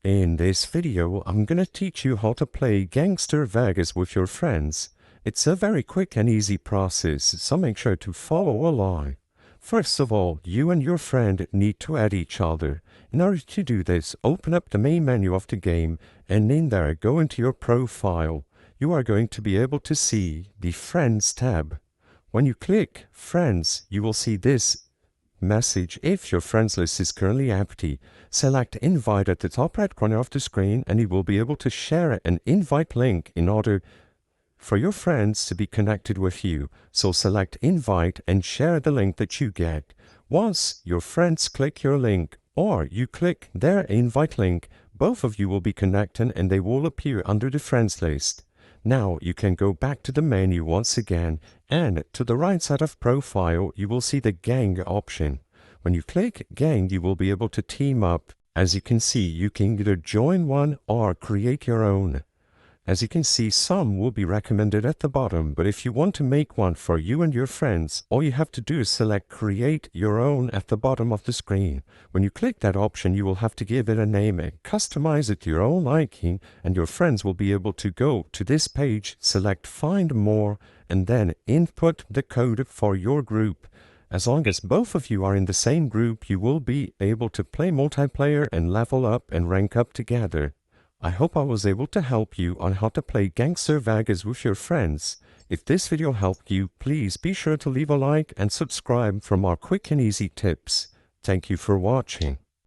In this video, I'm gonna teach you how to play Gangstar Vegas with your friends. It's a very quick and easy process, so make sure to follow along. First of all, you and your friend need to add each other. In order to do this, open up the main menu of the game, and in there, go into your profile. You are going to be able to see the Friends tab. When you click Friends, you will see this message. If your friends list is currently empty, select invite at the top right corner of the screen and you will be able to share an invite link in order for your friends to be connected with you. So select invite and share the link that you get. Once your friends click your link or you click their invite link, both of you will be connected and they will appear under the friends list. Now you can go back to the menu once again, and to the right side of profile you will see the gang option. When you click gang, you will be able to team up. As you can see, you can either join one or create your own. As you can see, some will be recommended at the bottom, but if you want to make one for you and your friends, all you have to do is select create your own at the bottom of the screen. When you click that option, you will have to give it a name and customize it to your own liking, and your friends will be able to go to this page, select find more, and then input the code for your group. As long as both of you are in the same group, you will be able to play multiplayer and level up and rank up together. I hope I was able to help you on how to play Gangstar Vegas with your friends. If this video helped you, please be sure to leave a like and subscribe for more quick and easy tips. Thank you for watching.